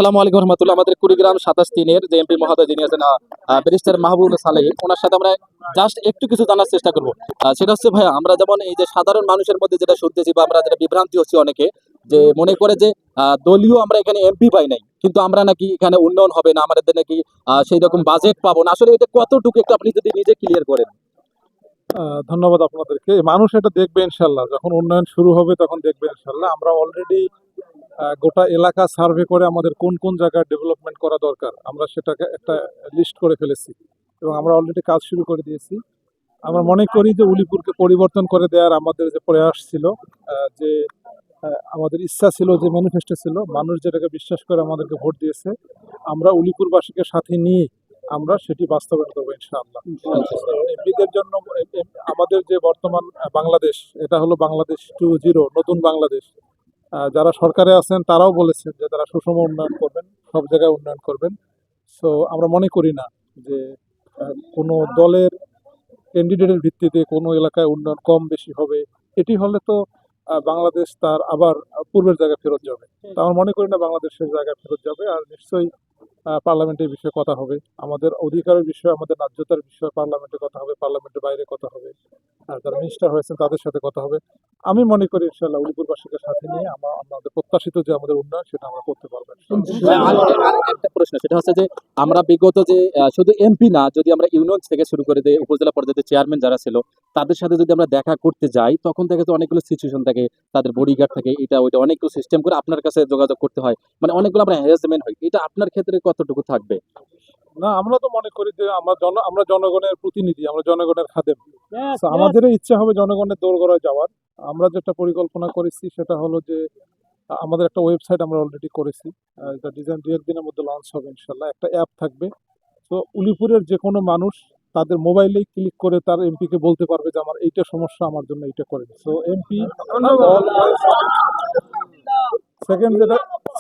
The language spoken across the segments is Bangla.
আসসালামু আলাইকুম রহমতুল্লাহ। আমাদের কুড়িগ্রাম 27-3-এর যে এমপি মহোদয় যিনি আছেন ব্যারিস্টার মাহবুবুল সালেহ, ওনার সাথে আমরা জাস্ট একটু কিছু জানার চেষ্টা করবো। সেটা হচ্ছে ভাইয়া, আমরা যেমন এই যে সাধারণ মানুষের মধ্যে যেটা শুনতেছি বা আমরা যেটা বিভ্রান্তি হচ্ছে অনেকে, যে মনে করে যে দলীয় আমরা এখানে এমপি পাই নাই, কিন্তু আমরা নাকি এখানে উন্নয়ন হবে না, আমাদের নাকি সেই রকম বাজেট পাবো না। আসলে এটা কতটুকু একটু আপনি যদি নিজে ক্লিয়ার করেন। ধন্যবাদ আপনাদেরকে। মানুষ এটা দেখবে ইনশাল্লাহ, যখন উন্নয়ন শুরু হবে তখন দেখবে ইনশাল্লাহ। আমরা অলরেডি গোটা এলাকা সার্ভে করে আমাদের কোন কোন জায়গায় ডেভেলপমেন্ট করা দরকার আমরা সেটাকে একটা লিস্ট করে ফেলেছি এবং আমরা অলরেডি কাজ শুরু করে দিয়েছি। আমরা মনে করি যে উলিপুরকে পরিবর্তন করে দেওয়ার আমাদের যে প্রয়াস ছিল, যে আমাদের ইচ্ছা ছিল, যে ম্যানিফেস্টো ছিল, মানুষ যেটাকে বিশ্বাস করে আমাদেরকে ভোট দিয়েছে, আমরা উলিপুরবাসীকে সাথে নিয়ে আমরা সেটি বাস্তবায়ন করবো ইনশাআল্লাহ। এমপিদের জন্য আমাদের যে বর্তমান বাংলাদেশ, এটা হলো বাংলাদেশ 2.0, নতুন বাংলাদেশ। যারা সরকারে আছেন তারাও বলেছেন যে তারা সুষম উন্নয়ন করবেন, সব জায়গায় উন্নয়ন করবেন। সো আমরা মনে করি না যে কোনো দলের ক্যান্ডিডেটের ভিত্তিতে কোনো এলাকায় উন্নয়ন কম বেশি হবে। এটি হলে তো বাংলাদেশ তার আবার পূর্বের জায়গায় ফেরত যাবে। তো আমরা মনে করি না বাংলাদেশের জায়গায় ফেরত যাবে। আর নিশ্চয়ই পার্লামেন্টের বিষয়ে কথা হবে, আমাদের অধিকারের বিষয়ে, আমাদের ন্যায্যতার বিষয়ে পার্লামেন্টে কথা হবে, পার্লামেন্টের বাইরে কথা হবে, আর যারা মিনিস্টার হয়েছেন তাদের সাথে কথা হবে। আমি মনে করি ইনশাআল্লাহ উলিপুরবাসীকে সাথে নিয়ে আমরা আমাদের প্রত্যাশিত যে আমাদের উন্নয়ন সেটা আমরা করতে পারবো। আর একটা প্রশ্ন, সেটা হচ্ছে যে আমরা বিগত যে শুধু এমপি না, যদি আমরা ইউনিয়ন থেকে শুরু করে দিয়ে উপজেলা পর্যায়ে চেয়ারম্যান যারা ছিল তাদের সাথে যদি আমরা দেখা করতে যাই, তখন থেকে তো অনেকগুলো সিচুয়েশন থাকে, তাদের বডিগার্ড থাকে, এটা ওইটা অনেকগুলো সিস্টেম করে আপনার কাছে যোগাযোগ করতে হয়, মানে অনেকগুলো আমরা হ্যারাসমেন্ট হয়। এটা আপনার ক্ষেত্রে কতটুকু থাকবে? না, আমরা তো মনে করি যে আমরা জনগণের প্রতিনিধি, আমরা জনগণের খাদেম। So, আমাদেরও ইচ্ছা হবে জনগণের দোরগোড়ায় যাওয়ার। আমরা যেটা পরিকল্পনা করেছি সেটা হলো যে আমাদের একটা ওয়েবসাইট আমরা অলরেডি করেছি, এটা ডিজাইন 2-1 দিনের মধ্যে লঞ্চ হবে ইনশাল্লাহ। একটা অ্যাপ থাকবে। তো উলিপুরের যে কোনো মানুষ তাদের মোবাইলেই ক্লিক করে তার এমপিকে বলতে পারবে যে আমার এইটা সমস্যা, আমার জন্য এইটা করে। সো এমপি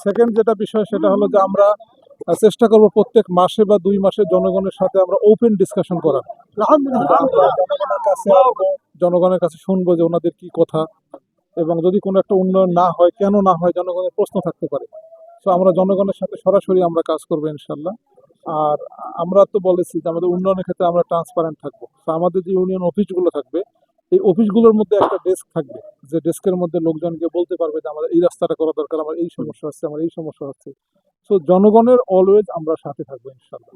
সেকেন্ড যেটা বিষয় সেটা হলো যে আমরা চেষ্টা করব প্রত্যেক মাসে বা 2 মাসে জনগণের সাথে আমরা ওপেন ডিসকাশন করার। আমরা জনগণের কাছে আসবো, জনগণের কাছে শুনবো যে ওনাদের কি কথা, এবং যদি কোনো একটা উন্নয়ন না হয় কেন না হয় জনগণের প্রশ্ন থাকতে পারে। তো আমরা জনগণের সাথে সরাসরি আমরা কাজ করবো ইনশাল্লাহ। আর আমরা তো বলেছি যে আমাদের উন্নয়নের ক্ষেত্রে আমরা ট্রান্সপারেন্ট থাকবো। তো আমাদের যে ইউনিয়ন অফিসগুলো থাকবে, এই অফিসগুলোর মধ্যে একটা ডেস্ক থাকবে, যে ডেস্কের মধ্যে লোকজনকে বলতে পারবে যে আমাদের এই রাস্তাটা করা দরকার, আমার এই সমস্যা হচ্ছে, আমার এই সমস্যা হচ্ছে। তো জনগণের অলওয়েজ আমরা সাথে থাকবো ইনশাল্লাহ।